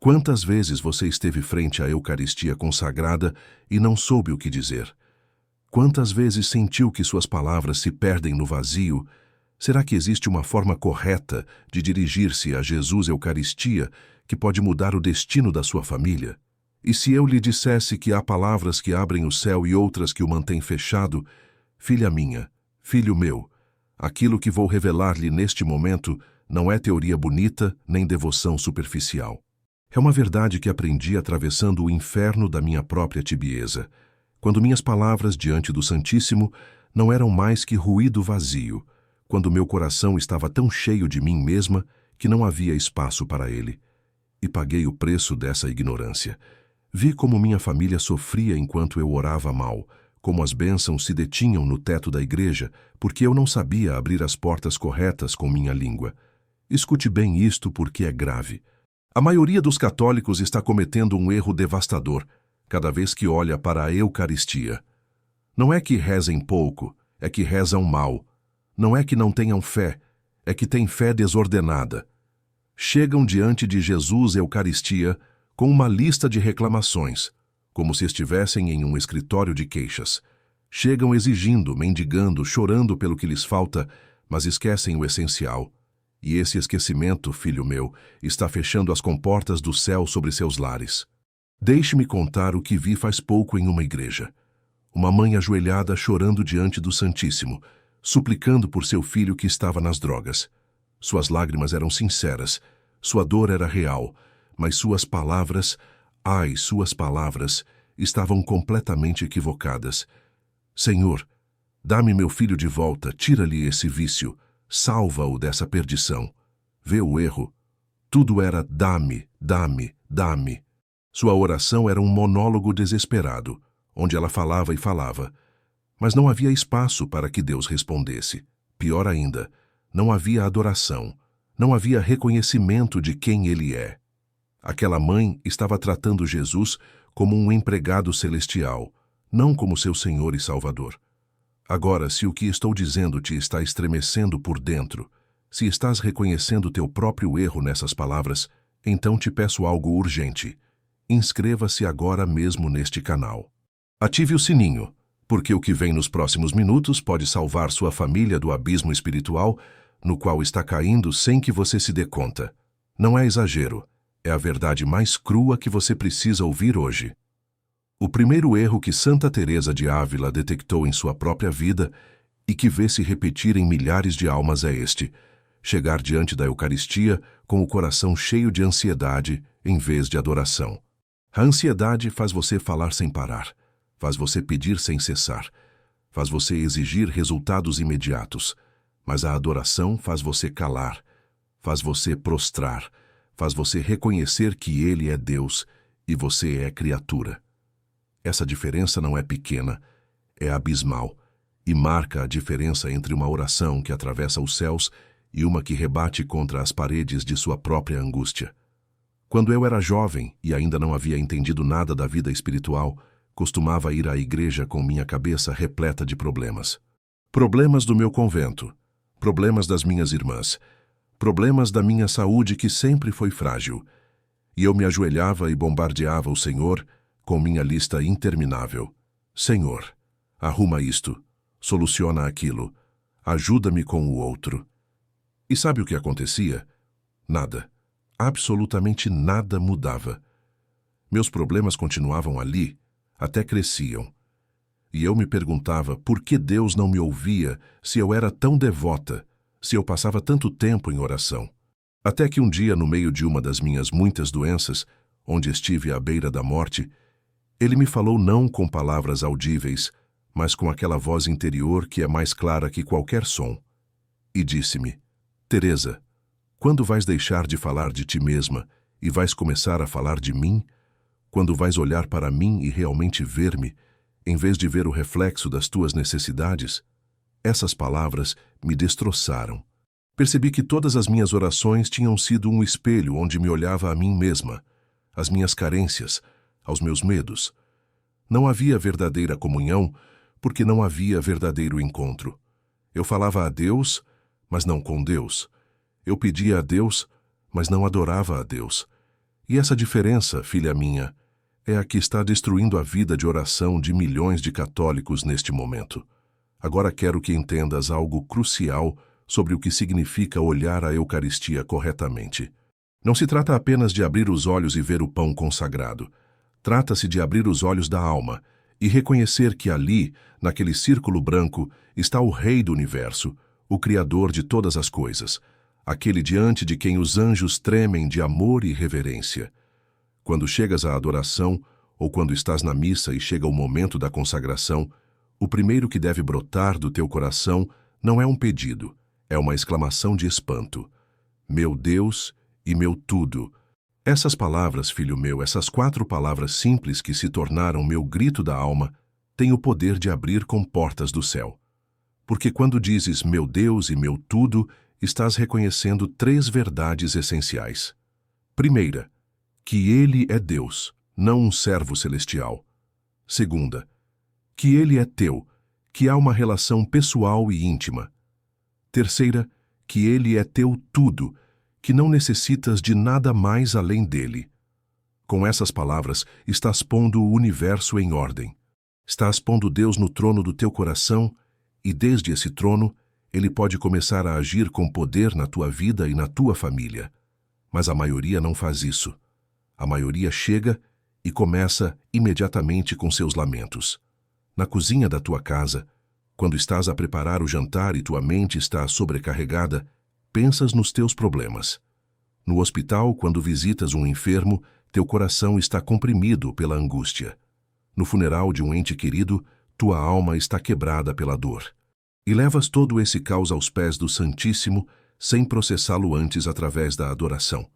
Quantas vezes você esteve frente à Eucaristia consagrada e não soube o que dizer? Quantas vezes sentiu que suas palavras se perdem no vazio? Será que existe uma forma correta de dirigir-se a Jesus Eucaristia que pode mudar o destino da sua família? E se eu lhe dissesse que há palavras que abrem o céu e outras que o mantêm fechado, filha minha, filho meu, aquilo que vou revelar-lhe neste momento não é teoria bonita nem devoção superficial. É uma verdade que aprendi atravessando o inferno da minha própria tibieza, quando minhas palavras diante do Santíssimo não eram mais que ruído vazio, quando meu coração estava tão cheio de mim mesma que não havia espaço para ele. E paguei o preço dessa ignorância. Vi como minha família sofria enquanto eu orava mal, como as bênçãos se detinham no teto da igreja, porque eu não sabia abrir as portas corretas com minha língua. Escute bem isto porque é grave. A maioria dos católicos está cometendo um erro devastador cada vez que olha para a Eucaristia. Não é que rezem pouco, é que rezam mal. Não é que não tenham fé, é que têm fé desordenada. Chegam diante de Jesus Eucaristia com uma lista de reclamações, como se estivessem em um escritório de queixas. Chegam exigindo, mendigando, chorando pelo que lhes falta, mas esquecem o essencial. E esse esquecimento, filho meu, está fechando as comportas do céu sobre seus lares. Deixe-me contar o que vi faz pouco em uma igreja. Uma mãe ajoelhada chorando diante do Santíssimo, suplicando por seu filho que estava nas drogas. Suas lágrimas eram sinceras, sua dor era real, mas suas palavras, suas palavras, estavam completamente equivocadas. Senhor, dá-me meu filho de volta, tira-lhe esse vício, salva-o dessa perdição. Vê o erro. Tudo era dá-me, dá-me, dá-me. Sua oração era um monólogo desesperado, onde ela falava e falava, mas não havia espaço para que Deus respondesse. Pior ainda, não havia adoração, não havia reconhecimento de quem Ele é. Aquela mãe estava tratando Jesus como um empregado celestial, não como seu Senhor e Salvador. Agora, se o que estou dizendo te está estremecendo por dentro, se estás reconhecendo teu próprio erro nessas palavras, então te peço algo urgente. Inscreva-se agora mesmo neste canal. Ative o sininho, porque o que vem nos próximos minutos pode salvar sua família do abismo espiritual no qual está caindo sem que você se dê conta. Não é exagero, é a verdade mais crua que você precisa ouvir hoje. O primeiro erro que Santa Teresa de Ávila detectou em sua própria vida e que vê se repetir em milhares de almas é este: chegar diante da Eucaristia com o coração cheio de ansiedade em vez de adoração. A ansiedade faz você falar sem parar, faz você pedir sem cessar, faz você exigir resultados imediatos, mas a adoração faz você calar, faz você prostrar, faz você reconhecer que Ele é Deus e você é criatura. Essa diferença não é pequena, é abismal, e marca a diferença entre uma oração que atravessa os céus e uma que rebate contra as paredes de sua própria angústia. Quando eu era jovem e ainda não havia entendido nada da vida espiritual, costumava ir à igreja com minha cabeça repleta de problemas. Problemas do meu convento, problemas das minhas irmãs, problemas da minha saúde que sempre foi frágil. E eu me ajoelhava e bombardeava o Senhor com minha lista interminável. Senhor, arruma isto, soluciona aquilo, ajuda-me com o outro. E sabe o que acontecia? Nada. Absolutamente nada mudava. Meus problemas continuavam ali, até cresciam. E eu me perguntava por que Deus não me ouvia se eu era tão devota, se eu passava tanto tempo em oração. Até que um dia, no meio de uma das minhas muitas doenças, onde estive à beira da morte, Ele me falou não com palavras audíveis, mas com aquela voz interior que é mais clara que qualquer som. E disse-me: Teresa, quando vais deixar de falar de ti mesma e vais começar a falar de mim? Quando vais olhar para mim e realmente ver-me, em vez de ver o reflexo das tuas necessidades? Essas palavras me destroçaram. Percebi que todas as minhas orações tinham sido um espelho onde me olhava a mim mesma, às minhas carências, aos meus medos. Não havia verdadeira comunhão, porque não havia verdadeiro encontro. Eu falava a Deus, mas não com Deus. Eu pedia a Deus, mas não adorava a Deus. E essa diferença, filha minha, é a que está destruindo a vida de oração de milhões de católicos neste momento. Agora quero que entendas algo crucial sobre o que significa olhar a Eucaristia corretamente. Não se trata apenas de abrir os olhos e ver o pão consagrado. Trata-se de abrir os olhos da alma e reconhecer que ali, naquele círculo branco, está o Rei do Universo, o Criador de todas as coisas, aquele diante de quem os anjos tremem de amor e reverência. Quando chegas à adoração, ou quando estás na missa e chega o momento da consagração, o primeiro que deve brotar do teu coração não é um pedido, é uma exclamação de espanto. Meu Deus e meu tudo. Essas palavras, filho meu, essas 4 palavras simples que se tornaram meu grito da alma, têm o poder de abrir comportas do céu. Porque quando dizes meu Deus e meu tudo, estás reconhecendo 3 verdades essenciais. Primeira, que Ele é Deus, não um servo celestial. Segunda, que Ele é teu, que há uma relação pessoal e íntima. Terceira, que Ele é teu tudo, que não necessitas de nada mais além dele. Com essas palavras, estás pondo o universo em ordem. Estás pondo Deus no trono do teu coração e, desde esse trono, Ele pode começar a agir com poder na tua vida e na tua família. Mas a maioria não faz isso. A maioria chega e começa imediatamente com seus lamentos. Na cozinha da tua casa, quando estás a preparar o jantar e tua mente está sobrecarregada, pensas nos teus problemas. No hospital, quando visitas um enfermo, teu coração está comprimido pela angústia. No funeral de um ente querido, tua alma está quebrada pela dor. E levas todo esse caos aos pés do Santíssimo, sem processá-lo antes através da adoração.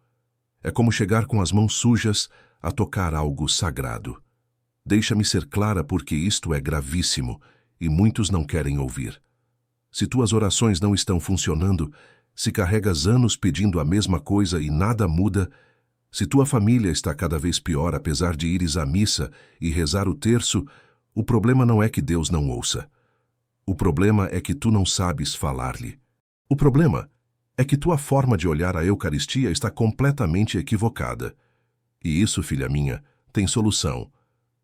É como chegar com as mãos sujas a tocar algo sagrado. Deixa-me ser clara porque isto é gravíssimo e muitos não querem ouvir. Se tuas orações não estão funcionando, se carregas anos pedindo a mesma coisa e nada muda, se tua família está cada vez pior apesar de ires à missa e rezar o terço, o problema não é que Deus não ouça. O problema é que tu não sabes falar-lhe. O problema é que tua forma de olhar a Eucaristia está completamente equivocada. E isso, filha minha, tem solução,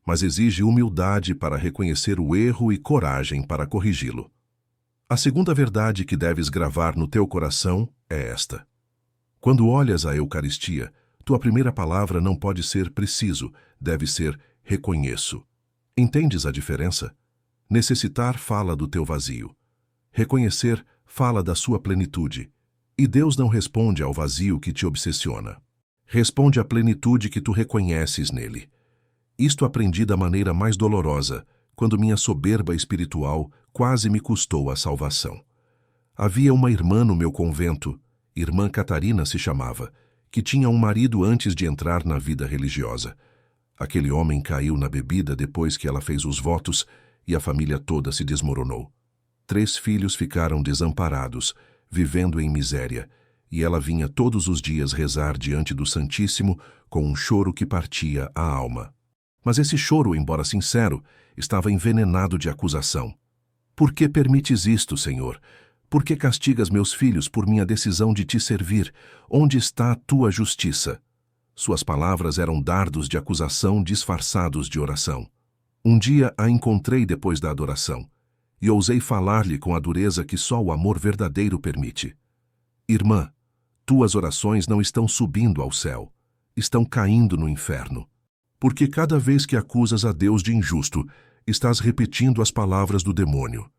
mas exige humildade para reconhecer o erro e coragem para corrigi-lo. A segunda verdade que deves gravar no teu coração é esta. Quando olhas a Eucaristia, tua primeira palavra não pode ser preciso, deve ser reconheço. Entendes a diferença? Necessitar fala do teu vazio. Reconhecer fala da sua plenitude. E Deus não responde ao vazio que te obsessiona. Responde à plenitude que tu reconheces nele. Isto aprendi da maneira mais dolorosa, quando minha soberba espiritual quase me custou a salvação. Havia uma irmã no meu convento, irmã Catarina se chamava, que tinha um marido antes de entrar na vida religiosa. Aquele homem caiu na bebida depois que ela fez os votos e a família toda se desmoronou. 3 filhos ficaram desamparados, vivendo em miséria, e ela vinha todos os dias rezar diante do Santíssimo com um choro que partia a alma. Mas esse choro, embora sincero, estava envenenado de acusação. Por que permites isto, Senhor? Por que castigas meus filhos por minha decisão de te servir? Onde está a tua justiça? Suas palavras eram dardos de acusação disfarçados de oração. Um dia a encontrei depois da adoração, e ousei falar-lhe com a dureza que só o amor verdadeiro permite. Irmã, tuas orações não estão subindo ao céu, estão caindo no inferno. Porque cada vez que acusas a Deus de injusto, estás repetindo as palavras do demônio.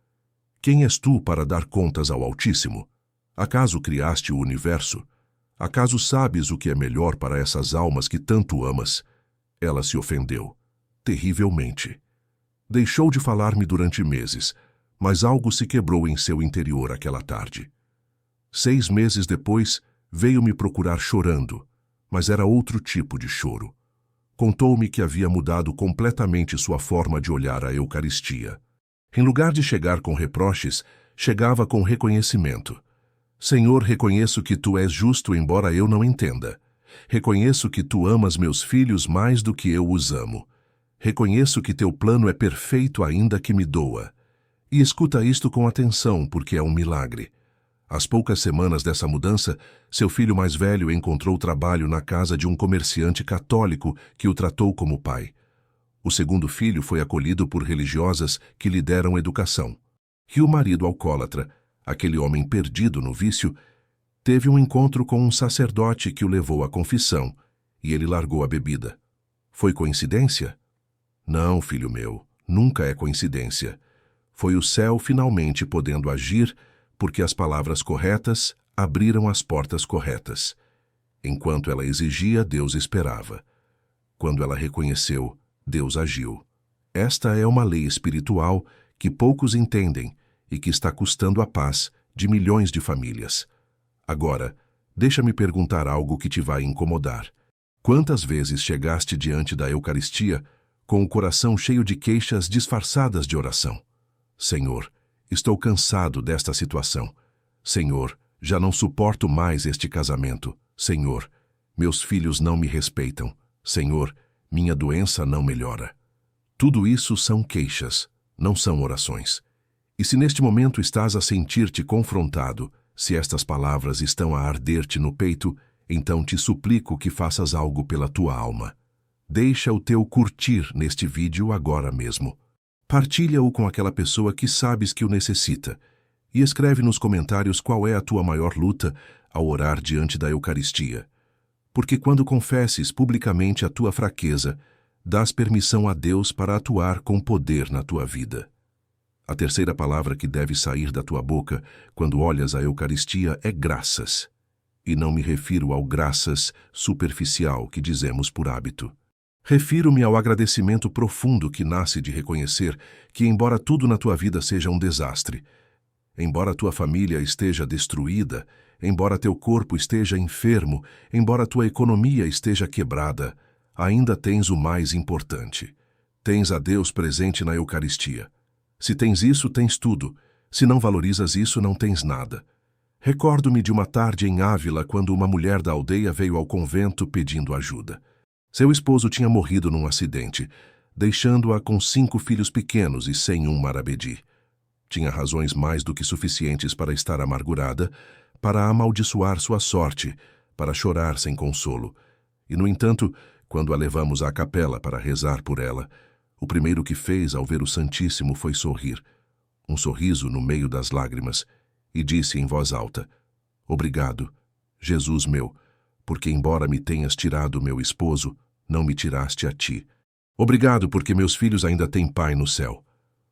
Quem és tu para dar contas ao Altíssimo? Acaso criaste o universo? Acaso sabes o que é melhor para essas almas que tanto amas? Ela se ofendeu, terrivelmente. Deixou de falar-me durante meses, mas algo se quebrou em seu interior aquela tarde. 6 meses depois, veio me procurar chorando, mas era outro tipo de choro. Contou-me que havia mudado completamente sua forma de olhar a Eucaristia. Em lugar de chegar com reproches, chegava com reconhecimento. Senhor, reconheço que tu és justo, embora eu não entenda. Reconheço que tu amas meus filhos mais do que eu os amo. Reconheço que teu plano é perfeito, ainda que me doa. E escuta isto com atenção, porque é um milagre. Às poucas semanas dessa mudança, seu filho mais velho encontrou trabalho na casa de um comerciante católico que o tratou como pai. O segundo filho foi acolhido por religiosas que lhe deram educação. E o marido alcoólatra, aquele homem perdido no vício, teve um encontro com um sacerdote que o levou à confissão, e ele largou a bebida. Foi coincidência? Não, filho meu, nunca é coincidência. Foi o céu finalmente podendo agir, porque as palavras corretas abriram as portas corretas. Enquanto ela exigia, Deus esperava. Quando ela reconheceu, Deus agiu. Esta é uma lei espiritual que poucos entendem e que está custando a paz de milhões de famílias. Agora, deixa-me perguntar algo que te vai incomodar. Quantas vezes chegaste diante da Eucaristia com o coração cheio de queixas disfarçadas de oração? Senhor, estou cansado desta situação. Senhor, já não suporto mais este casamento. Senhor, meus filhos não me respeitam. Senhor, minha doença não melhora. Tudo isso são queixas, não são orações. E se neste momento estás a sentir-te confrontado, se estas palavras estão a arder-te no peito, então te suplico que faças algo pela tua alma. Deixa o teu curtir neste vídeo agora mesmo. Partilha-o com aquela pessoa que sabes que o necessita e escreve nos comentários qual é a tua maior luta ao orar diante da Eucaristia. Porque quando confesses publicamente a tua fraqueza, dás permissão a Deus para atuar com poder na tua vida. A terceira palavra que deve sair da tua boca quando olhas a Eucaristia é graças. E não me refiro ao graças superficial que dizemos por hábito. Refiro-me ao agradecimento profundo que nasce de reconhecer que, embora tudo na tua vida seja um desastre, embora tua família esteja destruída, embora teu corpo esteja enfermo, embora tua economia esteja quebrada, ainda tens o mais importante. Tens a Deus presente na Eucaristia. Se tens isso, tens tudo. Se não valorizas isso, não tens nada. Recordo-me de uma tarde em Ávila quando uma mulher da aldeia veio ao convento pedindo ajuda. Seu esposo tinha morrido num acidente, deixando-a com 5 filhos pequenos e sem um marabedi. Tinha razões mais do que suficientes para estar amargurada, para amaldiçoar sua sorte, para chorar sem consolo. E, no entanto, quando a levamos à capela para rezar por ela, o primeiro que fez ao ver o Santíssimo foi sorrir, um sorriso no meio das lágrimas, e disse em voz alta: Obrigado, Jesus meu, porque embora me tenhas tirado meu esposo, não me tiraste a ti. Obrigado porque meus filhos ainda têm pai no céu.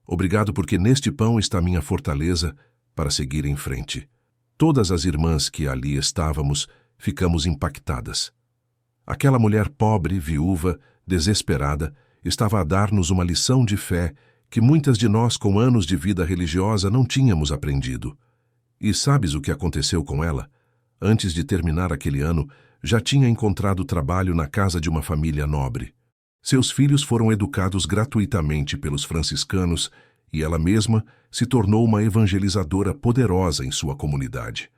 Obrigado porque neste pão está minha fortaleza para seguir em frente. Todas as irmãs que ali estávamos ficamos impactadas. Aquela mulher pobre, viúva, desesperada, estava a dar-nos uma lição de fé que muitas de nós com anos de vida religiosa não tínhamos aprendido. E sabes o que aconteceu com ela? Antes de terminar aquele ano, já tinha encontrado trabalho na casa de uma família nobre. Seus filhos foram educados gratuitamente pelos franciscanos e ela mesma se tornou uma evangelizadora poderosa em sua comunidade.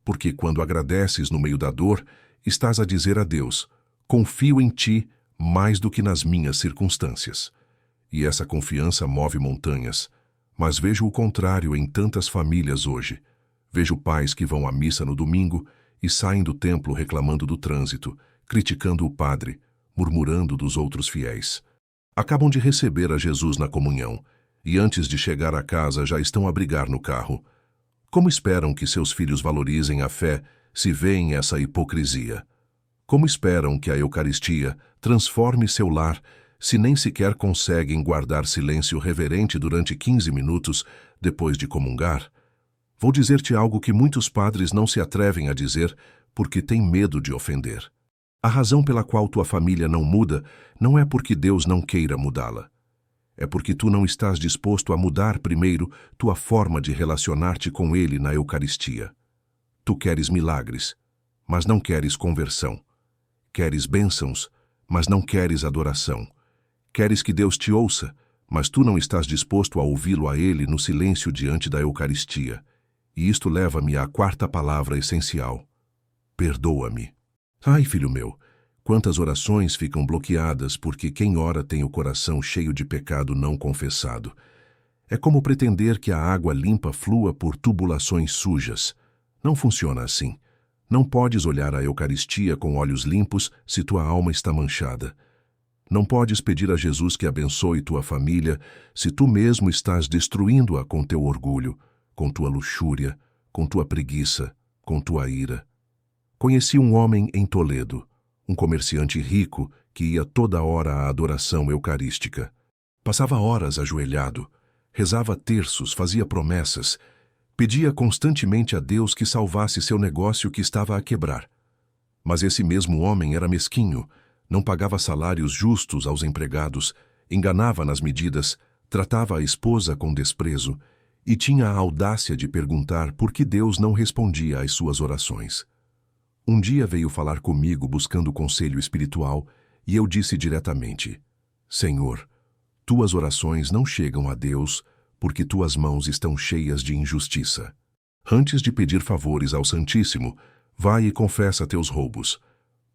Porque quando agradeces no meio da dor, estás a dizer a Deus: confio em ti mais do que nas minhas circunstâncias. E essa confiança move montanhas. Mas vejo o contrário em tantas famílias hoje. Vejo pais que vão à missa no domingo e saem do templo reclamando do trânsito, criticando o padre, murmurando dos outros fiéis. Acabam de receber a Jesus na comunhão e antes de chegar a casa já estão a brigar no carro. Como esperam que seus filhos valorizem a fé se veem essa hipocrisia? Como esperam que a Eucaristia transforme seu lar se nem sequer conseguem guardar silêncio reverente durante 15 minutos depois de comungar? Vou dizer-te algo que muitos padres não se atrevem a dizer porque têm medo de ofender. A razão pela qual tua família não muda não é porque Deus não queira mudá-la. É porque tu não estás disposto a mudar primeiro tua forma de relacionar-te com Ele na Eucaristia. Tu queres milagres, mas não queres conversão. Queres bênçãos, mas não queres adoração. Queres que Deus te ouça, mas tu não estás disposto a ouvi-lo a Ele no silêncio diante da Eucaristia. E isto leva-me à quarta palavra essencial: perdoa-me. Ai, filho meu, quantas orações ficam bloqueadas porque quem ora tem o coração cheio de pecado não confessado. É como pretender que a água limpa flua por tubulações sujas. Não funciona assim. Não podes olhar a Eucaristia com olhos limpos se tua alma está manchada. Não podes pedir a Jesus que abençoe tua família se tu mesmo estás destruindo-a com teu orgulho, com tua luxúria, com tua preguiça, com tua ira. Conheci um homem em Toledo, um comerciante rico que ia toda hora à adoração eucarística. Passava horas ajoelhado, rezava terços, fazia promessas, pedia constantemente a Deus que salvasse seu negócio que estava a quebrar. Mas esse mesmo homem era mesquinho, não pagava salários justos aos empregados, enganava nas medidas, tratava a esposa com desprezo e tinha a audácia de perguntar por que Deus não respondia às suas orações. Um dia veio falar comigo buscando conselho espiritual e eu disse diretamente: Senhor, tuas orações não chegam a Deus porque tuas mãos estão cheias de injustiça. Antes de pedir favores ao Santíssimo, vai e confessa teus roubos.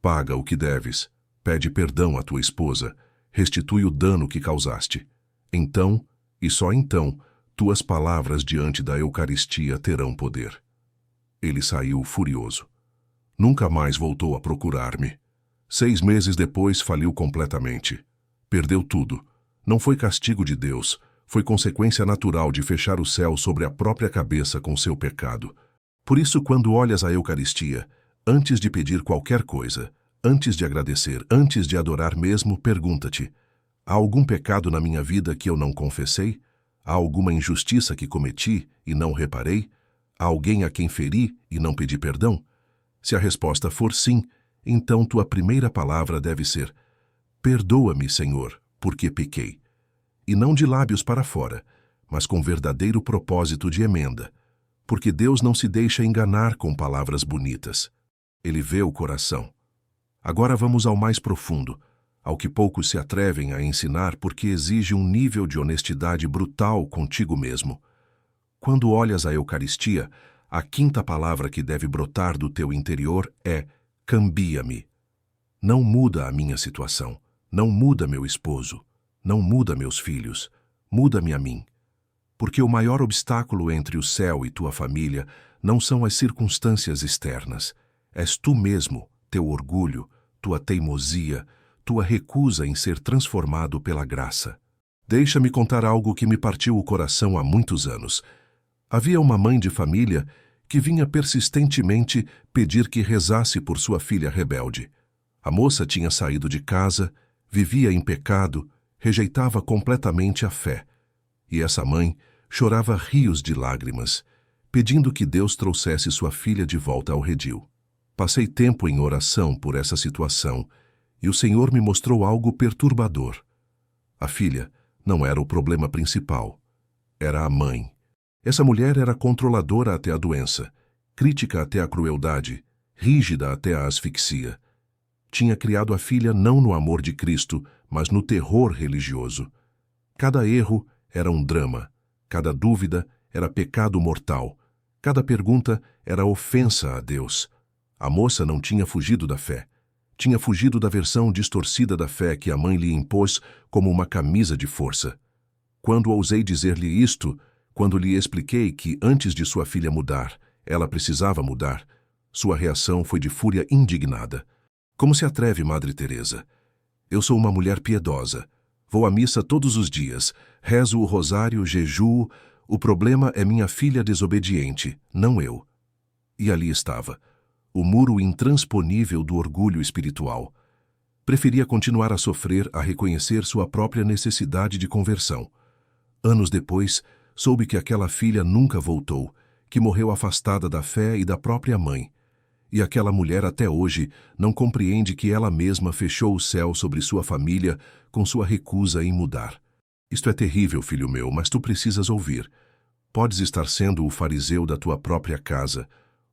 Paga o que deves, pede perdão à tua esposa, restitui o dano que causaste. Então, e só então, tuas palavras diante da Eucaristia terão poder. Ele saiu furioso. Nunca mais voltou a procurar-me. 6 meses depois faliu completamente. Perdeu tudo. Não foi castigo de Deus, foi consequência natural de fechar o céu sobre a própria cabeça com seu pecado. Por isso, quando olhas a Eucaristia, antes de pedir qualquer coisa, antes de agradecer, antes de adorar mesmo, pergunta-te: há algum pecado na minha vida que eu não confessei? Há alguma injustiça que cometi e não reparei? Há alguém a quem feri e não pedi perdão? Se a resposta for sim, então tua primeira palavra deve ser: perdoa-me, Senhor, porque pequei. E não de lábios para fora, mas com verdadeiro propósito de emenda, porque Deus não se deixa enganar com palavras bonitas. Ele vê o coração. Agora vamos ao mais profundo, ao que poucos se atrevem a ensinar porque exige um nível de honestidade brutal contigo mesmo. Quando olhas a Eucaristia, a quinta palavra que deve brotar do teu interior é: cambia-me. Não muda a minha situação, não muda meu esposo, não muda meus filhos, muda-me a mim. Porque o maior obstáculo entre o céu e tua família não são as circunstâncias externas. És tu mesmo, teu orgulho, tua teimosia, tua recusa em ser transformado pela graça. Deixa-me contar algo que me partiu o coração há muitos anos. Havia uma mãe de família que vinha persistentemente pedir que rezasse por sua filha rebelde. A moça tinha saído de casa, vivia em pecado, rejeitava completamente a fé. E essa mãe chorava rios de lágrimas, pedindo que Deus trouxesse sua filha de volta ao redil. Passei tempo em oração por essa situação e o Senhor me mostrou algo perturbador. A filha não era o problema principal, era a mãe. Essa mulher era controladora até a doença, crítica até a crueldade, rígida até a asfixia. Tinha criado a filha não no amor de Cristo, mas no terror religioso. Cada erro era um drama, cada dúvida era pecado mortal, cada pergunta era ofensa a Deus. A moça não tinha fugido da fé. Tinha fugido da versão distorcida da fé que a mãe lhe impôs como uma camisa de força. Quando ousei dizer-lhe isto, quando lhe expliquei que antes de sua filha mudar, ela precisava mudar, sua reação foi de fúria indignada. Como se atreve, Madre Teresa? Eu sou uma mulher piedosa. Vou à missa todos os dias, rezo o rosário, jejuo. O problema é minha filha desobediente, não eu. E ali estava, o muro intransponível do orgulho espiritual. Preferia continuar a sofrer a reconhecer sua própria necessidade de conversão. Anos depois, soube que aquela filha nunca voltou, que morreu afastada da fé e da própria mãe. E aquela mulher até hoje não compreende que ela mesma fechou o céu sobre sua família com sua recusa em mudar. Isto é terrível, filho meu, mas tu precisas ouvir. Podes estar sendo o fariseu da tua própria casa,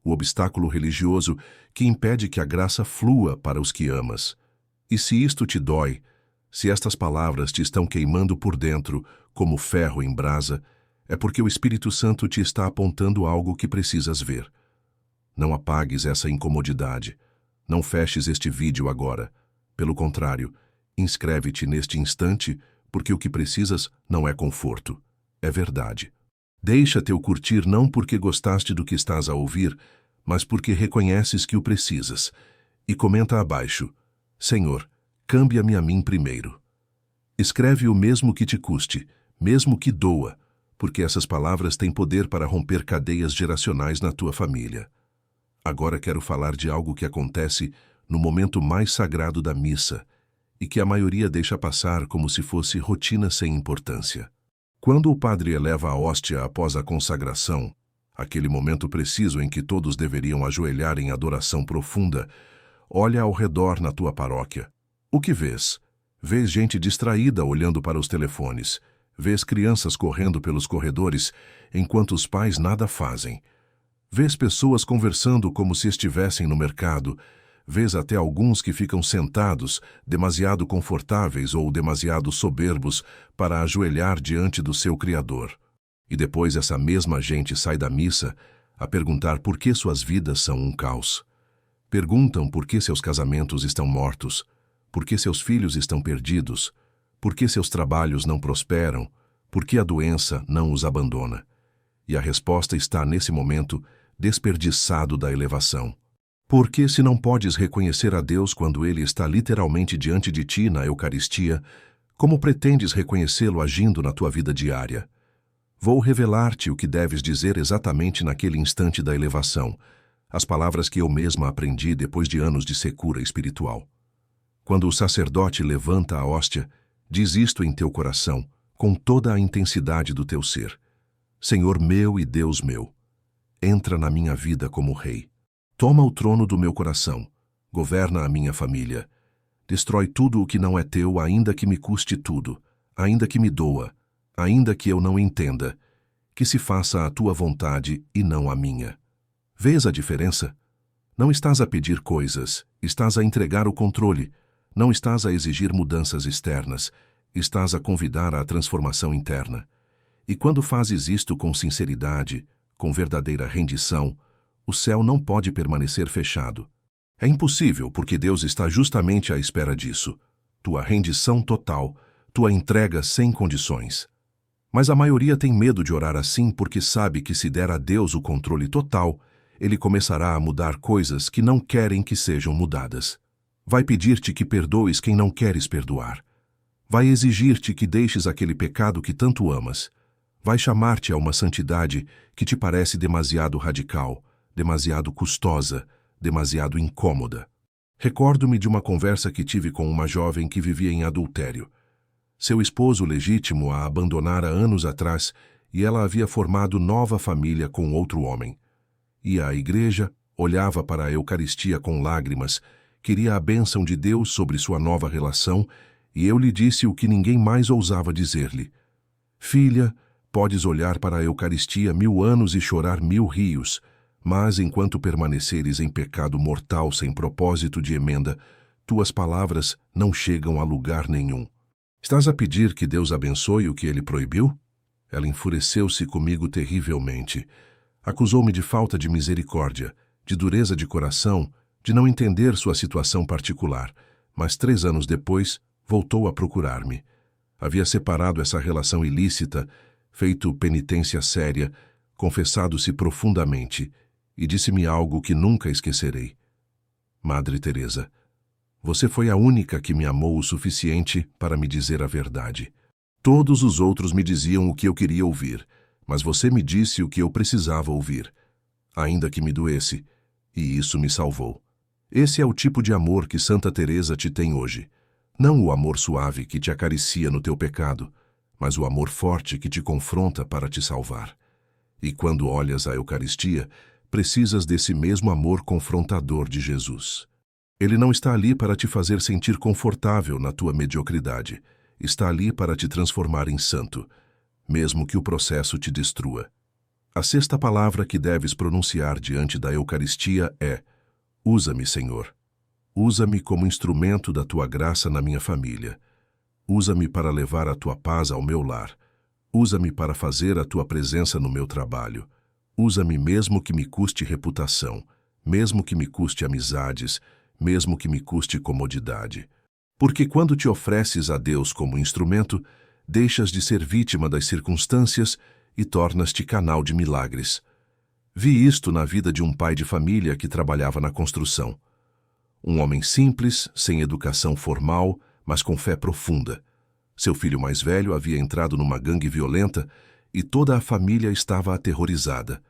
o obstáculo religioso que impede que a graça flua para os que amas. E se isto te dói, se estas palavras te estão queimando por dentro, como ferro em brasa, é porque o Espírito Santo te está apontando algo que precisas ver. Não apagues essa incomodidade. Não feches este vídeo agora. Pelo contrário, inscreve-te neste instante, porque o que precisas não é conforto, é verdade. Deixa teu curtir não porque gostaste do que estás a ouvir, mas porque reconheces que o precisas. E comenta abaixo: Senhor, cambia-me a mim primeiro. Escreve o mesmo que te custe, mesmo que doa, porque essas palavras têm poder para romper cadeias geracionais na tua família. Agora quero falar de algo que acontece no momento mais sagrado da missa e que a maioria deixa passar como se fosse rotina sem importância. Quando o padre eleva a hóstia após a consagração, aquele momento preciso em que todos deveriam ajoelhar em adoração profunda, olha ao redor na tua paróquia. O que vês? Vês gente distraída olhando para os telefones. Vês crianças correndo pelos corredores enquanto os pais nada fazem. Vês pessoas conversando como se estivessem no mercado. Vês até alguns que ficam sentados, demasiado confortáveis ou demasiado soberbos para ajoelhar diante do seu Criador. E depois essa mesma gente sai da missa a perguntar por que suas vidas são um caos. Perguntam por que seus casamentos estão mortos, por que seus filhos estão perdidos, por que seus trabalhos não prosperam, por que a doença não os abandona. E a resposta está nesse momento desperdiçado da elevação. Porque se não podes reconhecer a Deus quando Ele está literalmente diante de ti na Eucaristia, como pretendes reconhecê-lo agindo na tua vida diária? Vou revelar-te o que deves dizer exatamente naquele instante da elevação, as palavras que eu mesma aprendi depois de anos de secura espiritual. Quando o sacerdote levanta a hóstia, diz isto em teu coração, com toda a intensidade do teu ser: Senhor meu e Deus meu, entra na minha vida como Rei. Toma o trono do meu coração, governa a minha família. Destrói tudo o que não é teu, ainda que me custe tudo, ainda que me doa, ainda que eu não entenda. Que se faça a tua vontade e não a minha. Vês a diferença? Não estás a pedir coisas, estás a entregar o controle. Não estás a exigir mudanças externas, estás a convidar à transformação interna. E quando fazes isto com sinceridade, com verdadeira rendição, o céu não pode permanecer fechado. É impossível, porque Deus está justamente à espera disso. Tua rendição total, tua entrega sem condições. Mas a maioria tem medo de orar assim porque sabe que se der a Deus o controle total, Ele começará a mudar coisas que não querem que sejam mudadas. Vai pedir-te que perdoes quem não queres perdoar. Vai exigir-te que deixes aquele pecado que tanto amas. Vai chamar-te a uma santidade que te parece demasiado radical, demasiado custosa, demasiado incômoda. Recordo-me de uma conversa que tive com uma jovem que vivia em adultério. Seu esposo legítimo a abandonara anos atrás e ela havia formado nova família com outro homem. Ia à igreja, olhava para a Eucaristia com lágrimas, queria a bênção de Deus sobre sua nova relação, e eu lhe disse o que ninguém mais ousava dizer-lhe: Filha, podes olhar para a Eucaristia 1000 anos e chorar 1000 rios, mas enquanto permaneceres em pecado mortal sem propósito de emenda, tuas palavras não chegam a lugar nenhum. Estás a pedir que Deus abençoe o que Ele proibiu? Ela enfureceu-se comigo terrivelmente. Acusou-me de falta de misericórdia, de dureza de coração, de não entender sua situação particular, mas 3 anos depois voltou a procurar-me. Havia separado essa relação ilícita, feito penitência séria, confessado-se profundamente, e disse-me algo que nunca esquecerei. Madre Teresa, você foi a única que me amou o suficiente para me dizer a verdade. Todos os outros me diziam o que eu queria ouvir, mas você me disse o que eu precisava ouvir, ainda que me doesse, e isso me salvou. Esse é o tipo de amor que Santa Teresa te tem hoje. Não o amor suave que te acaricia no teu pecado, mas o amor forte que te confronta para te salvar. E quando olhas a Eucaristia, precisas desse mesmo amor confrontador de Jesus. Ele não está ali para te fazer sentir confortável na tua mediocridade. Está ali para te transformar em santo, mesmo que o processo te destrua. A 6ª palavra que deves pronunciar diante da Eucaristia é: usa-me, Senhor. Usa-me como instrumento da tua graça na minha família. Usa-me para levar a tua paz ao meu lar. Usa-me para fazer a tua presença no meu trabalho. Usa-me mesmo que me custe reputação, mesmo que me custe amizades, mesmo que me custe comodidade. Porque quando te ofereces a Deus como instrumento, deixas de ser vítima das circunstâncias e tornas-te canal de milagres. Vi isto na vida de um pai de família que trabalhava na construção. Um homem simples, sem educação formal, mas com fé profunda. Seu filho mais velho havia entrado numa gangue violenta e toda a família estava aterrorizada.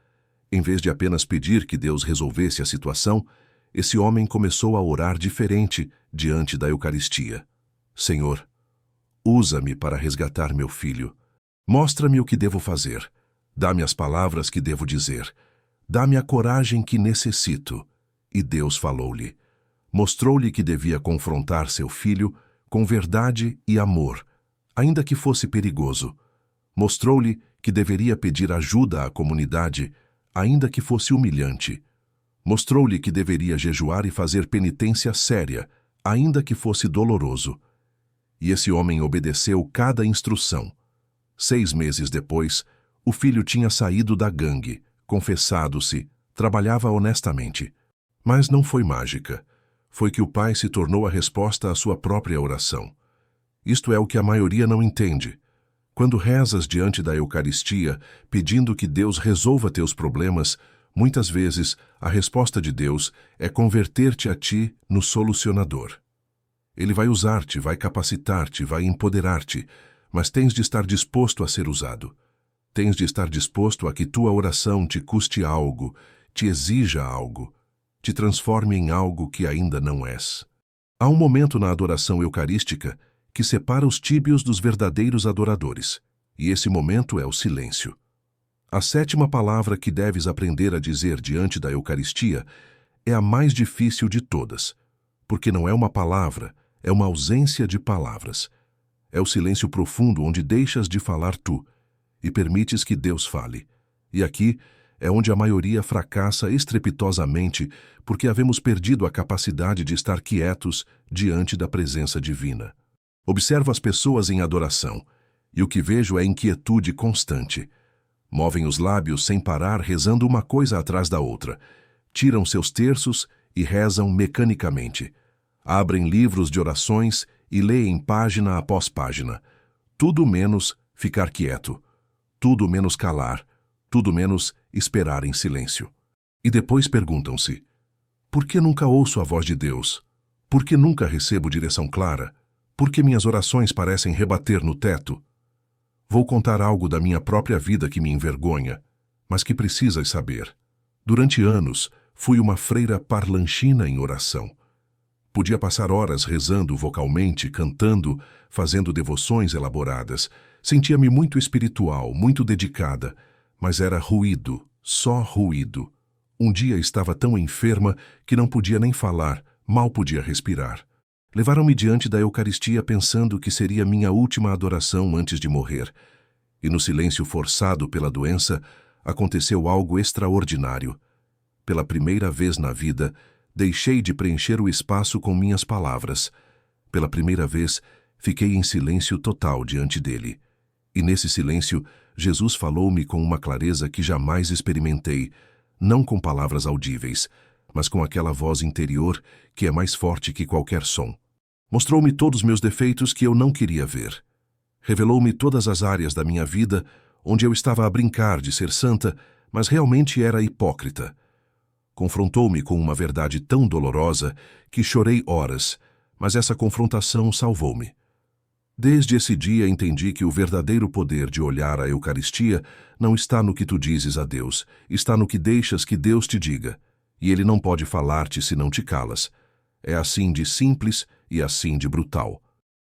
Em vez de apenas pedir que Deus resolvesse a situação, esse homem começou a orar diferente diante da Eucaristia. Senhor, usa-me para resgatar meu filho. Mostra-me o que devo fazer. Dá-me as palavras que devo dizer. Dá-me a coragem que necessito. E Deus falou-lhe. Mostrou-lhe que devia confrontar seu filho com verdade e amor, ainda que fosse perigoso. Mostrou-lhe que deveria pedir ajuda à comunidade, ainda que fosse humilhante. Mostrou-lhe que deveria jejuar e fazer penitência séria, ainda que fosse doloroso. E esse homem obedeceu cada instrução. 6 meses depois, o filho tinha saído da gangue, confessado-se, trabalhava honestamente. Mas não foi mágica. Foi que o pai se tornou a resposta à sua própria oração. Isto é o que a maioria não entende. Quando rezas diante da Eucaristia, pedindo que Deus resolva teus problemas, muitas vezes a resposta de Deus é converter-te a ti no solucionador. Ele vai usar-te, vai capacitar-te, vai empoderar-te, mas tens de estar disposto a ser usado. Tens de estar disposto a que tua oração te custe algo, te exija algo, te transforme em algo que ainda não és. Há um momento na adoração eucarística que separa os tíbios dos verdadeiros adoradores, e esse momento é o silêncio. A 7ª palavra que deves aprender a dizer diante da Eucaristia é a mais difícil de todas, porque não é uma palavra, é uma ausência de palavras. É o silêncio profundo onde deixas de falar tu e permites que Deus fale. E aqui é onde a maioria fracassa estrepitosamente porque havemos perdido a capacidade de estar quietos diante da presença divina. Observo as pessoas em adoração, e o que vejo é inquietude constante. Movem os lábios sem parar, rezando uma coisa atrás da outra. Tiram seus terços e rezam mecanicamente. Abrem livros de orações e leem página após página. Tudo menos ficar quieto. Tudo menos calar. Tudo menos esperar em silêncio. E depois perguntam-se: por que nunca ouço a voz de Deus? Por que nunca recebo direção clara? Por que minhas orações parecem rebater no teto? Vou contar algo da minha própria vida que me envergonha, mas que precisas saber. Durante anos, fui uma freira parlanchina em oração. Podia passar horas rezando vocalmente, cantando, fazendo devoções elaboradas. Sentia-me muito espiritual, muito dedicada, mas era ruído, só ruído. Um dia estava tão enferma que não podia nem falar, mal podia respirar. Levaram-me diante da Eucaristia pensando que seria minha última adoração antes de morrer. E no silêncio forçado pela doença, aconteceu algo extraordinário. Pela primeira vez na vida, deixei de preencher o espaço com minhas palavras. Pela primeira vez, fiquei em silêncio total diante dele. E nesse silêncio, Jesus falou-me com uma clareza que jamais experimentei, não com palavras audíveis, mas com aquela voz interior que é mais forte que qualquer som. Mostrou-me todos meus defeitos que eu não queria ver. Revelou-me todas as áreas da minha vida onde eu estava a brincar de ser santa, mas realmente era hipócrita. Confrontou-me com uma verdade tão dolorosa que chorei horas, mas essa confrontação salvou-me. Desde esse dia entendi que o verdadeiro poder de olhar a Eucaristia não está no que tu dizes a Deus, está no que deixas que Deus te diga, e Ele não pode falar-te se não te calas. É assim de simples e assim de brutal.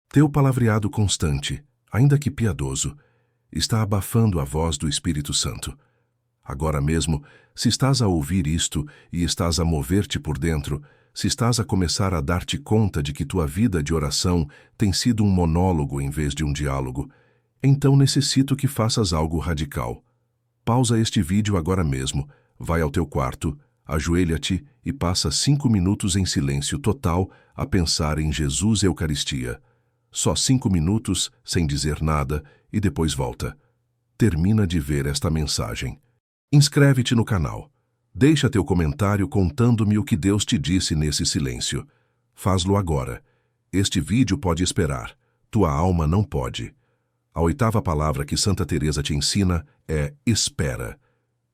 Teu palavreado constante, ainda que piedoso, está abafando a voz do Espírito Santo. Agora mesmo, se estás a ouvir isto e estás a mover-te por dentro, se estás a começar a dar-te conta de que tua vida de oração tem sido um monólogo em vez de um diálogo, então necessito que faças algo radical. Pausa este vídeo agora mesmo, vai ao teu quarto, ajoelha-te e passa 5 minutos em silêncio total a pensar em Jesus e Eucaristia. Só 5 minutos, sem dizer nada, e depois volta. Termina de ver esta mensagem. Inscreve-te no canal. Deixa teu comentário contando-me o que Deus te disse nesse silêncio. Faz-lo agora. Este vídeo pode esperar. Tua alma não pode. A 8ª palavra que Santa Teresa te ensina é espera.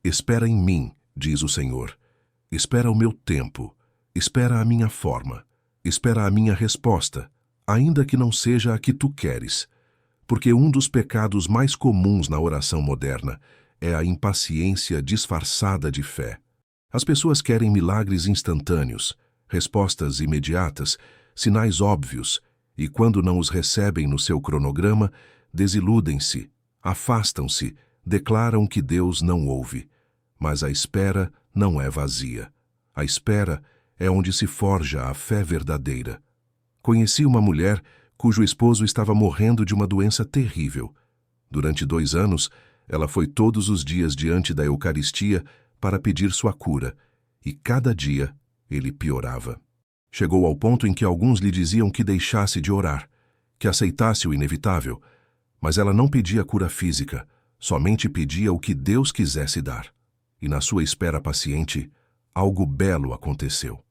Espera em mim, diz o Senhor. Espera o meu tempo, espera a minha forma, espera a minha resposta, ainda que não seja a que tu queres. Porque um dos pecados mais comuns na oração moderna é a impaciência disfarçada de fé. As pessoas querem milagres instantâneos, respostas imediatas, sinais óbvios, e quando não os recebem no seu cronograma, desiludem-se, afastam-se, declaram que Deus não ouve. Mas a espera não é vazia. A espera é onde se forja a fé verdadeira. Conheci uma mulher cujo esposo estava morrendo de uma doença terrível. Durante 2 anos, ela foi todos os dias diante da Eucaristia para pedir sua cura, e cada dia ele piorava. Chegou ao ponto em que alguns lhe diziam que deixasse de orar, que aceitasse o inevitável, mas ela não pedia cura física, somente pedia o que Deus quisesse dar. E na sua espera paciente, algo belo aconteceu.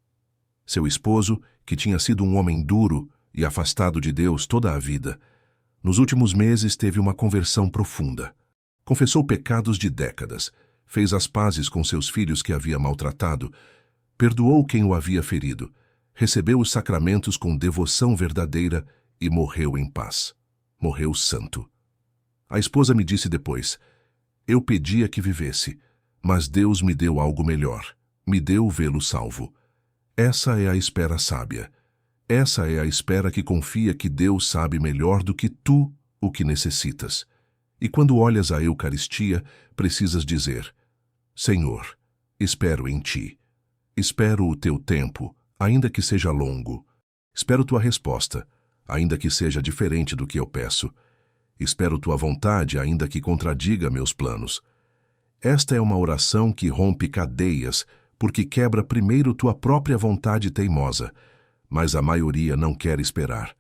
Seu esposo, que tinha sido um homem duro e afastado de Deus toda a vida, nos últimos meses teve uma conversão profunda. Confessou pecados de décadas, fez as pazes com seus filhos que havia maltratado, perdoou quem o havia ferido, recebeu os sacramentos com devoção verdadeira e morreu em paz. Morreu santo. A esposa me disse depois: eu pedia que vivesse, mas Deus me deu algo melhor, me deu vê-lo salvo. Essa é a espera sábia. Essa é a espera que confia que Deus sabe melhor do que tu o que necessitas. E quando olhas a Eucaristia, precisas dizer: Senhor, espero em ti. Espero o teu tempo, ainda que seja longo. Espero tua resposta, ainda que seja diferente do que eu peço. Espero tua vontade, ainda que contradiga meus planos. Esta é uma oração que rompe cadeias, porque quebra primeiro tua própria vontade teimosa, mas a maioria não quer esperar.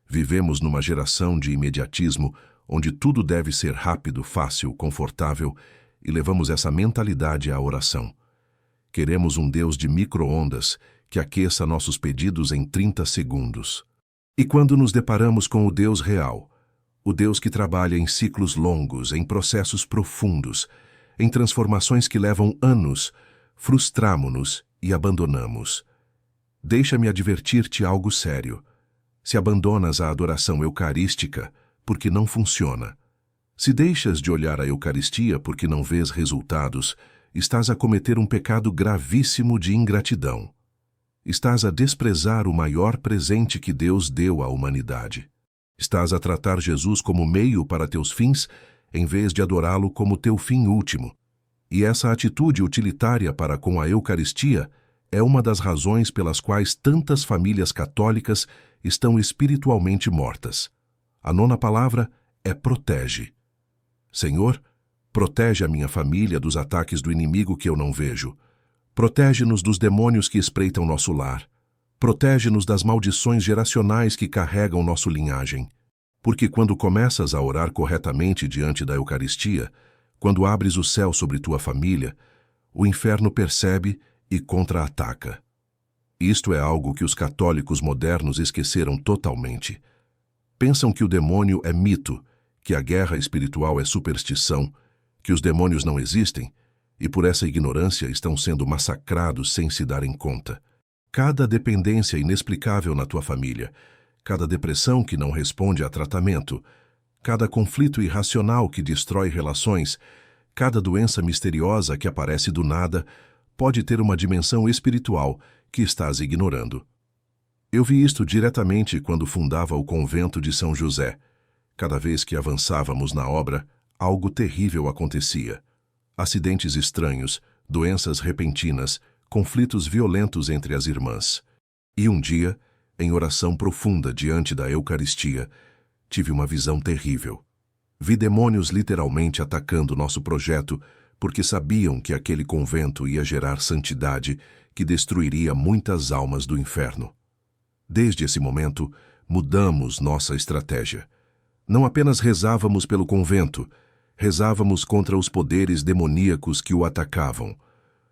Vivemos numa geração de imediatismo, onde tudo deve ser rápido, fácil, confortável, e levamos essa mentalidade à oração. Queremos um Deus de micro-ondas que aqueça nossos pedidos em 30 segundos. E quando nos deparamos com o Deus real, o Deus que trabalha em ciclos longos, em processos profundos, em transformações que levam anos, frustramo-nos e abandonamos. Deixa-me advertir-te algo sério. Se abandonas a adoração eucarística, porque não funciona. Se deixas de olhar a Eucaristia porque não vês resultados, estás a cometer um pecado gravíssimo de ingratidão. Estás a desprezar o maior presente que Deus deu à humanidade. Estás a tratar Jesus como meio para teus fins, em vez de adorá-lo como teu fim último. E essa atitude utilitária para com a Eucaristia é uma das razões pelas quais tantas famílias católicas estão espiritualmente mortas. A 9ª palavra é protege. Senhor, protege a minha família dos ataques do inimigo que eu não vejo. Protege-nos dos demônios que espreitam nosso lar. Protege-nos das maldições geracionais que carregam nossa linhagem. Porque quando começas a orar corretamente diante da Eucaristia, quando abres o céu sobre tua família, o inferno percebe e contra-ataca. Isto é algo que os católicos modernos esqueceram totalmente. Pensam que o demônio é mito, que a guerra espiritual é superstição, que os demônios não existem, e por essa ignorância estão sendo massacrados sem se darem conta. Cada dependência inexplicável na tua família, cada depressão que não responde a tratamento, cada conflito irracional que destrói relações, cada doença misteriosa que aparece do nada, pode ter uma dimensão espiritual que estás ignorando. Eu vi isto diretamente quando fundava o convento de São José. Cada vez que avançávamos na obra, algo terrível acontecia. Acidentes estranhos, doenças repentinas, conflitos violentos entre as irmãs. E um dia, em oração profunda diante da Eucaristia, tive uma visão terrível. Vi demônios literalmente atacando nosso projeto, porque sabiam que aquele convento ia gerar santidade que destruiria muitas almas do inferno. Desde esse momento, mudamos nossa estratégia. Não apenas rezávamos pelo convento, rezávamos contra os poderes demoníacos que o atacavam.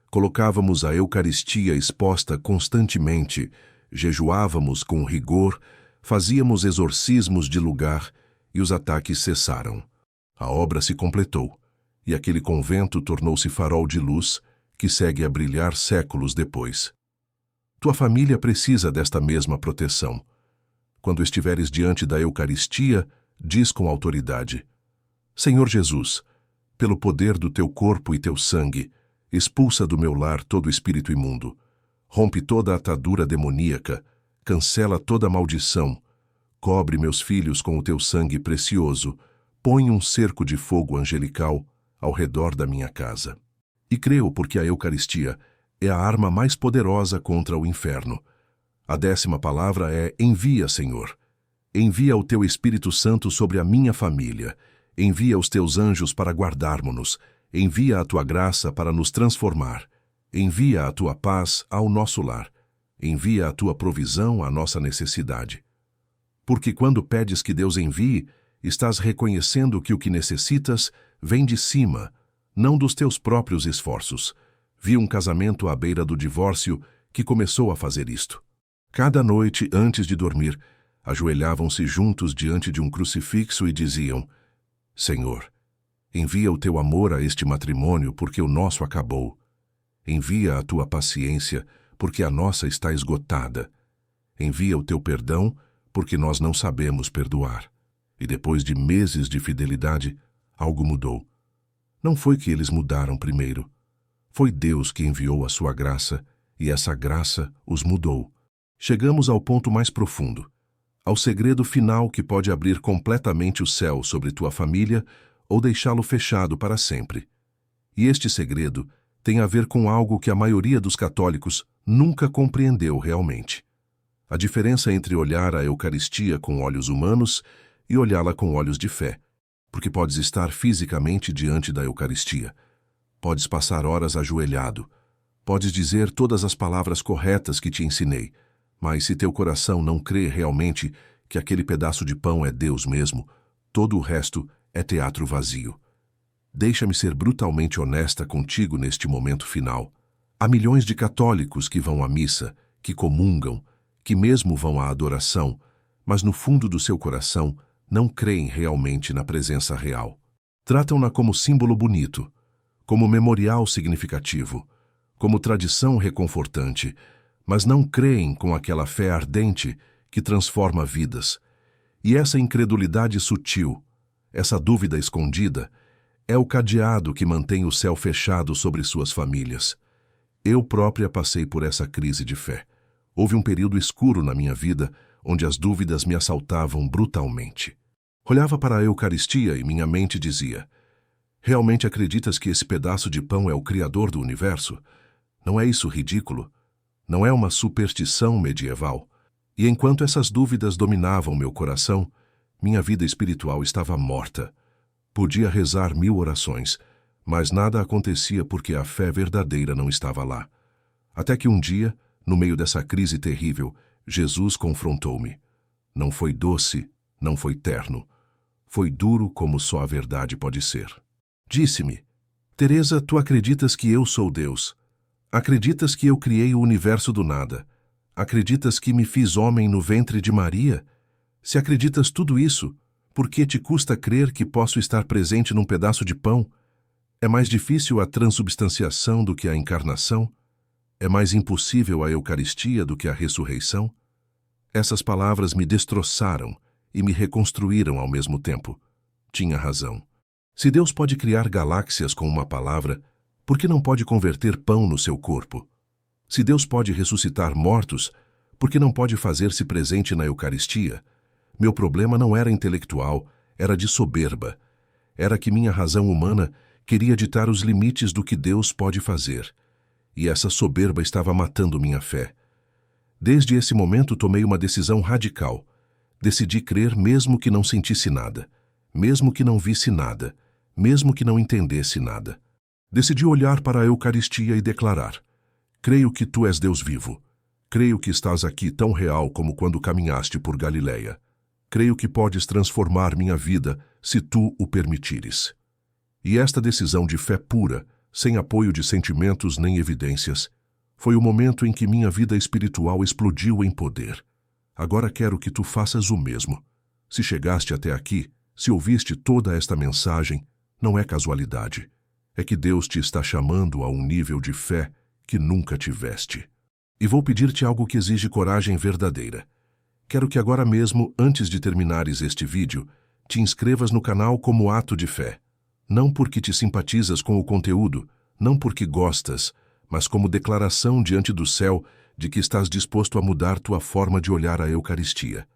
Colocávamos a Eucaristia exposta constantemente, jejuávamos com rigor, fazíamos exorcismos de lugar e os ataques cessaram. A obra se completou, e aquele convento tornou-se farol de luz que segue a brilhar séculos depois. Tua família precisa desta mesma proteção. Quando estiveres diante da Eucaristia, diz com autoridade: Senhor Jesus, pelo poder do teu corpo e teu sangue, expulsa do meu lar todo espírito imundo, rompe toda atadura demoníaca, cancela toda maldição, cobre meus filhos com o teu sangue precioso, põe um cerco de fogo angelical ao redor da minha casa. E creio porque a Eucaristia é a arma mais poderosa contra o inferno. A 10ª palavra é: envia, Senhor. Envia o teu Espírito Santo sobre a minha família. Envia os teus anjos para guardarmos-nos. Envia a tua graça para nos transformar. Envia a tua paz ao nosso lar. Envia a tua provisão à nossa necessidade. Porque quando pedes que Deus envie, estás reconhecendo que o que necessitas vem de cima, não dos teus próprios esforços. Vi um casamento à beira do divórcio que começou a fazer isto. Cada noite, antes de dormir, ajoelhavam-se juntos diante de um crucifixo e diziam: Senhor, envia o teu amor a este matrimônio, porque o nosso acabou. Envia a tua paciência, porque a nossa está esgotada. Envia o teu perdão, porque nós não sabemos perdoar. E depois de meses de fidelidade, algo mudou. Não foi que eles mudaram primeiro. Foi Deus que enviou a sua graça, e essa graça os mudou. Chegamos ao ponto mais profundo, ao segredo final que pode abrir completamente o céu sobre tua família ou deixá-lo fechado para sempre. E este segredo tem a ver com algo que a maioria dos católicos nunca compreendeu realmente. A diferença entre olhar a Eucaristia com olhos humanos e olhá-la com olhos de fé. Porque podes estar fisicamente diante da Eucaristia. Podes passar horas ajoelhado. Podes dizer todas as palavras corretas que te ensinei. Mas se teu coração não crê realmente que aquele pedaço de pão é Deus mesmo, todo o resto é teatro vazio. Deixa-me ser brutalmente honesta contigo neste momento final. Há milhões de católicos que vão à missa, que comungam, que mesmo vão à adoração, mas no fundo do seu coração não creem realmente na presença real. Tratam-na como símbolo bonito, como memorial significativo, como tradição reconfortante, mas não creem com aquela fé ardente que transforma vidas. E essa incredulidade sutil, essa dúvida escondida, é o cadeado que mantém o céu fechado sobre suas famílias. Eu própria passei por essa crise de fé. Houve um período escuro na minha vida onde as dúvidas me assaltavam brutalmente. Olhava para a Eucaristia e minha mente dizia: realmente acreditas que esse pedaço de pão é o Criador do universo? Não é isso ridículo? Não é uma superstição medieval? E enquanto essas dúvidas dominavam meu coração, minha vida espiritual estava morta. Podia rezar 1000 orações, mas nada acontecia porque a fé verdadeira não estava lá. Até que um dia, no meio dessa crise terrível, Jesus confrontou-me. Não foi doce, não foi terno. Foi duro como só a verdade pode ser. Disse-me: Teresa, tu acreditas que eu sou Deus. Acreditas que eu criei o universo do nada. Acreditas que me fiz homem no ventre de Maria? Se acreditas tudo isso, por que te custa crer que posso estar presente num pedaço de pão? É mais difícil a transubstanciação do que a encarnação? É mais impossível a Eucaristia do que a ressurreição? Essas palavras me destroçaram e me reconstruíram ao mesmo tempo. Tinha razão. Se Deus pode criar galáxias com uma palavra, por que não pode converter pão no seu corpo? Se Deus pode ressuscitar mortos, por que não pode fazer-se presente na Eucaristia? Meu problema não era intelectual, era de soberba. Era que minha razão humana queria ditar os limites do que Deus pode fazer. E essa soberba estava matando minha fé. Desde esse momento tomei uma decisão radical. Decidi crer mesmo que não sentisse nada, mesmo que não visse nada, mesmo que não entendesse nada. Decidi olhar para a Eucaristia e declarar: creio que tu és Deus vivo. Creio que estás aqui tão real como quando caminhaste por Galileia. Creio que podes transformar minha vida se tu o permitires. E esta decisão de fé pura, sem apoio de sentimentos nem evidências, foi o momento em que minha vida espiritual explodiu em poder. Agora quero que tu faças o mesmo. Se chegaste até aqui, se ouviste toda esta mensagem, não é casualidade. é que Deus te está chamando a um nível de fé que nunca tiveste. E vou pedir-te algo que exige coragem verdadeira. Quero que agora mesmo, antes de terminares este vídeo, te inscrevas no canal como ato de fé. Não porque te simpatizas com o conteúdo, não porque gostas, mas como declaração diante do céu de que estás disposto a mudar tua forma de olhar a Eucaristia.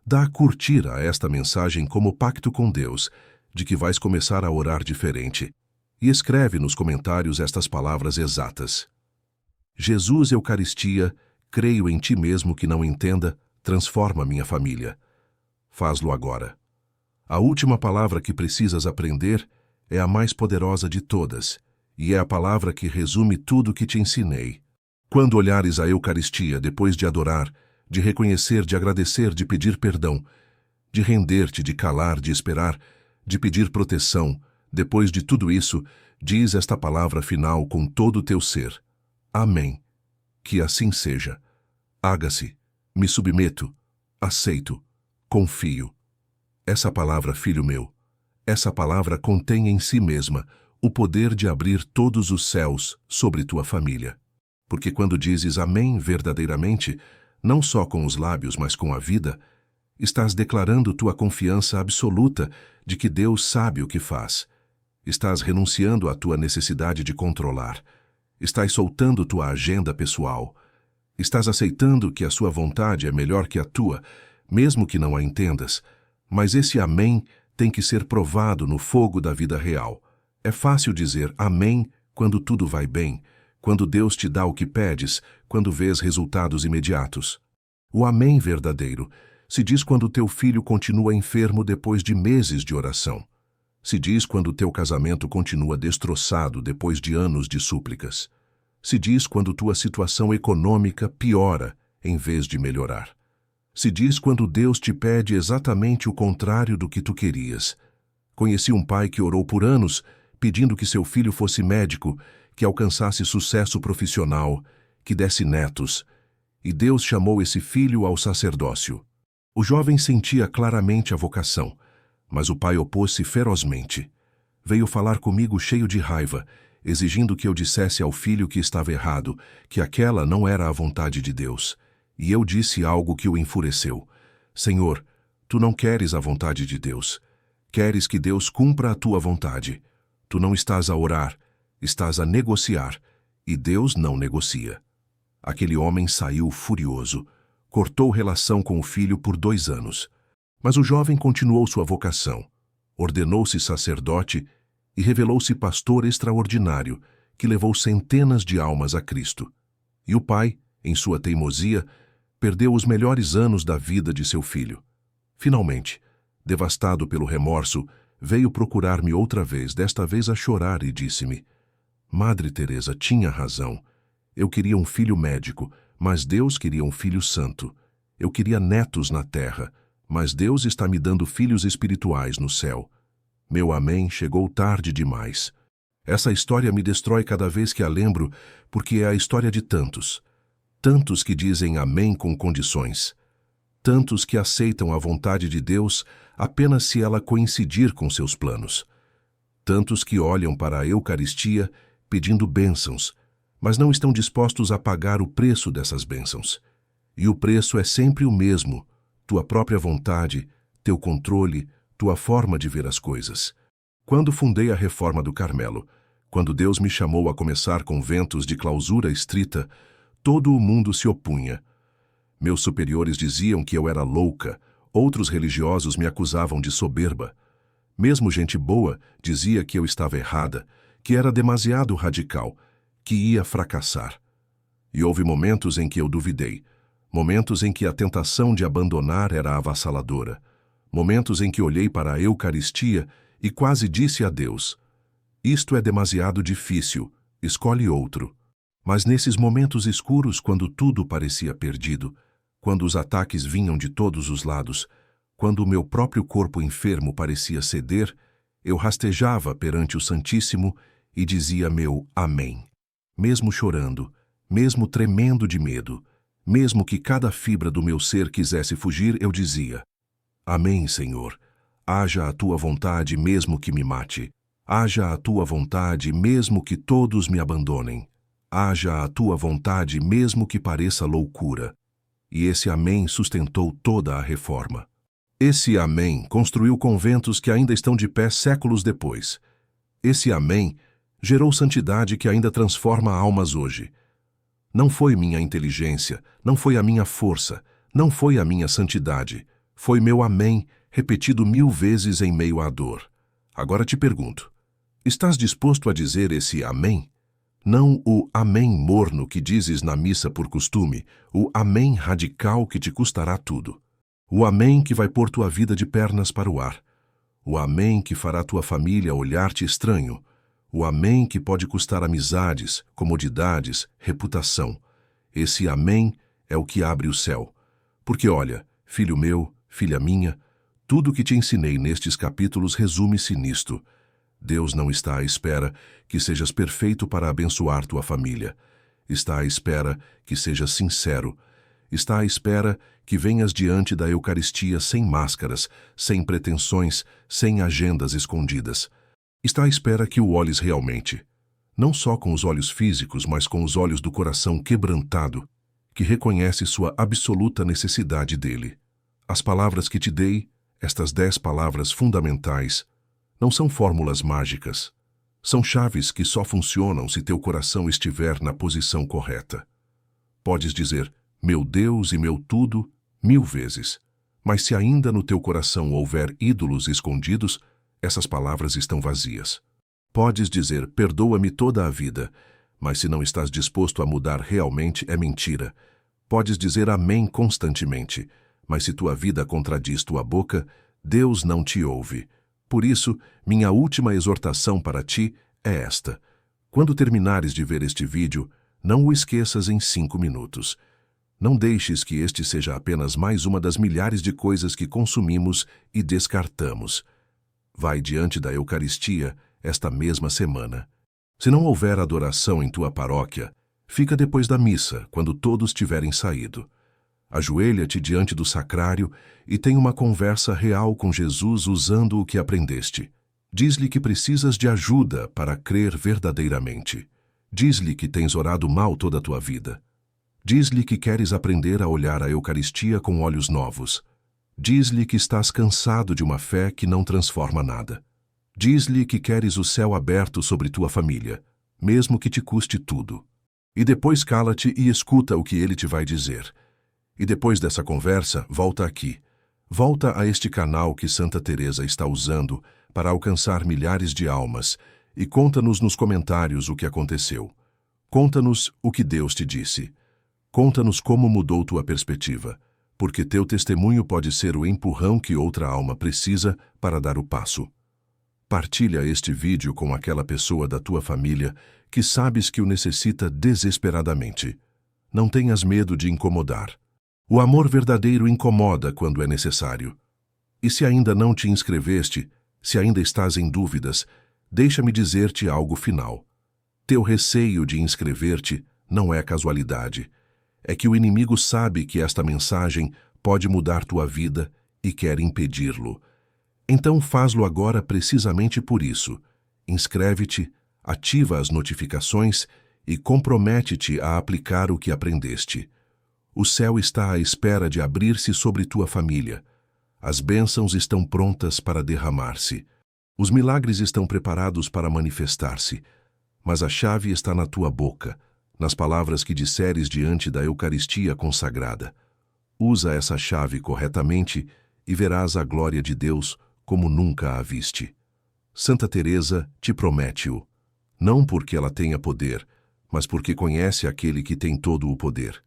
Dá a curtir a esta mensagem como pacto com Deus, de que vais começar a orar diferente. E escreve nos comentários estas palavras exatas. Jesus, Eucaristia, creio em ti mesmo que não entenda, transforma minha família. Faz-lo agora. A última palavra que precisas aprender é a mais poderosa de todas, e é a palavra que resume tudo o que te ensinei. Quando olhares a Eucaristia depois de adorar, de reconhecer, de agradecer, de pedir perdão, de render-te, de calar, de esperar, de pedir proteção, depois de tudo isso, diz esta palavra final com todo o teu ser. Amém. Que assim seja. Haga-se. Me submeto. Aceito. Confio. Essa palavra, filho meu, essa palavra contém em si mesma o poder de abrir todos os céus sobre tua família. Porque quando dizes amém verdadeiramente, não só com os lábios, mas com a vida, estás declarando tua confiança absoluta de que Deus sabe o que faz. Estás renunciando à tua necessidade de controlar. Estás soltando tua agenda pessoal. Estás aceitando que a sua vontade é melhor que a tua, mesmo que não a entendas. Mas esse amém tem que ser provado no fogo da vida real. É fácil dizer amém quando tudo vai bem, quando Deus te dá o que pedes, quando vês resultados imediatos. O amém verdadeiro se diz quando teu filho continua enfermo depois de meses de oração. Se diz quando teu casamento continua destroçado depois de anos de súplicas. Se diz quando tua situação econômica piora em vez de melhorar. Se diz quando Deus te pede exatamente o contrário do que tu querias. Conheci um pai que orou por anos, pedindo que seu filho fosse médico, que alcançasse sucesso profissional, que desse netos. E Deus chamou esse filho ao sacerdócio. O jovem sentia claramente a vocação, mas o pai opôs-se ferozmente. Veio falar comigo cheio de raiva, exigindo que eu dissesse ao filho que estava errado, que aquela não era a vontade de Deus. E eu disse algo que o enfureceu. Senhor, tu não queres a vontade de Deus. Queres que Deus cumpra a tua vontade. Tu não estás a orar, estás a negociar, e Deus não negocia. Aquele homem saiu furioso, cortou relação com o filho por 2 anos. Mas o jovem continuou sua vocação, ordenou-se sacerdote e revelou-se pastor extraordinário, que levou centenas de almas a Cristo. E o pai, em sua teimosia, perdeu os melhores anos da vida de seu filho. Finalmente, devastado pelo remorso, veio procurar-me outra vez, desta vez a chorar, e disse-me: Madre Teresa tinha razão. Eu queria um filho médico, mas Deus queria um filho santo. Eu queria netos na terra, mas Deus está me dando filhos espirituais no céu. Meu amém chegou tarde demais. Essa história me destrói cada vez que a lembro, porque é a história de tantos. Tantos que dizem amém com condições. Tantos que aceitam a vontade de Deus apenas se ela coincidir com seus planos. Tantos que olham para a Eucaristia pedindo bênçãos, mas não estão dispostos a pagar o preço dessas bênçãos. E o preço é sempre o mesmo: tua própria vontade, teu controle, tua forma de ver as coisas. Quando fundei a Reforma do Carmelo, quando Deus me chamou a começar conventos de clausura estrita, todo o mundo se opunha. Meus superiores diziam que eu era louca, outros religiosos me acusavam de soberba. Mesmo gente boa dizia que eu estava errada, que era demasiado radical, que ia fracassar. E houve momentos em que eu duvidei, momentos em que a tentação de abandonar era avassaladora, momentos em que olhei para a Eucaristia e quase disse a Deus: isto é demasiado difícil, escolhe outro. Mas nesses momentos escuros, quando tudo parecia perdido, quando os ataques vinham de todos os lados, quando o meu próprio corpo enfermo parecia ceder, eu rastejava perante o Santíssimo e dizia meu amém. Mesmo chorando, mesmo tremendo de medo, mesmo que cada fibra do meu ser quisesse fugir, eu dizia: amém, Senhor, haja a tua vontade mesmo que me mate. Haja a tua vontade, mesmo que todos me abandonem. Haja a tua vontade, mesmo que pareça loucura. E esse amém sustentou toda a reforma. Esse amém construiu conventos que ainda estão de pé séculos depois. Esse amém gerou santidade que ainda transforma almas hoje. Não foi minha inteligência, não foi a minha força, não foi a minha santidade. Foi meu amém, repetido 1000 vezes em meio à dor. Agora te pergunto, estás disposto a dizer esse amém? Não o amém morno que dizes na missa por costume, o amém radical que te custará tudo. O amém que vai pôr tua vida de pernas para o ar. O amém que fará tua família olhar-te estranho. O amém que pode custar amizades, comodidades, reputação. Esse amém é o que abre o céu. Porque olha, filho meu, filha minha, tudo o que te ensinei nestes capítulos resume-se nisto. Deus não está à espera que sejas perfeito para abençoar tua família. Está à espera que sejas sincero. Está à espera que venhas diante da Eucaristia sem máscaras, sem pretensões, sem agendas escondidas. Está à espera que o olhes realmente, não só com os olhos físicos, mas com os olhos do coração quebrantado, que reconhece sua absoluta necessidade dele. As palavras que te dei, estas 10 palavras fundamentais, não são fórmulas mágicas. São chaves que só funcionam se teu coração estiver na posição correta. Podes dizer, meu Deus e meu tudo, 1000 vezes. Mas se ainda no teu coração houver ídolos escondidos, essas palavras estão vazias. Podes dizer, perdoa-me toda a vida, mas se não estás disposto a mudar realmente, é mentira. Podes dizer amém constantemente, mas se tua vida contradiz tua boca, Deus não te ouve. Por isso, minha última exortação para ti é esta. Quando terminares de ver este vídeo, não o esqueças em 5 minutos. Não deixes que este seja apenas mais uma das milhares de coisas que consumimos e descartamos. Vai diante da Eucaristia esta mesma semana. Se não houver adoração em tua paróquia, fica depois da missa, quando todos tiverem saído. Ajoelha-te diante do sacrário e tem uma conversa real com Jesus usando o que aprendeste. Diz-lhe que precisas de ajuda para crer verdadeiramente. Diz-lhe que tens orado mal toda a tua vida. Diz-lhe que queres aprender a olhar a Eucaristia com olhos novos. Diz-lhe que estás cansado de uma fé que não transforma nada. Diz-lhe que queres o céu aberto sobre tua família, mesmo que te custe tudo. E depois cala-te e escuta o que ele te vai dizer. E depois dessa conversa, volta aqui. Volta a este canal que Santa Teresa está usando para alcançar milhares de almas e conta-nos nos comentários o que aconteceu. Conta-nos o que Deus te disse. Conta-nos como mudou tua perspectiva, porque teu testemunho pode ser o empurrão que outra alma precisa para dar o passo. Partilha este vídeo com aquela pessoa da tua família que sabes que o necessita desesperadamente. Não tenhas medo de incomodar. O amor verdadeiro incomoda quando é necessário. E se ainda não te inscreveste, se ainda estás em dúvidas, deixa-me dizer-te algo final. Teu receio de inscrever-te não é casualidade. É que o inimigo sabe que esta mensagem pode mudar tua vida e quer impedi-lo. Então faz-lo agora precisamente por isso. Inscreve-te, ativa as notificações e compromete-te a aplicar o que aprendeste. O céu está à espera de abrir-se sobre tua família. As bênçãos estão prontas para derramar-se. Os milagres estão preparados para manifestar-se. Mas a chave está na tua boca, nas palavras que disseres diante da Eucaristia consagrada. Usa essa chave corretamente e verás a glória de Deus como nunca a viste. Santa Teresa te promete-o, não porque ela tenha poder, mas porque conhece aquele que tem todo o poder.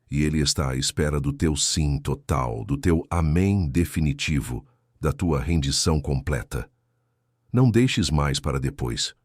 E ele está à espera do teu sim total, do teu amém definitivo, da tua rendição completa. Não deixes mais para depois.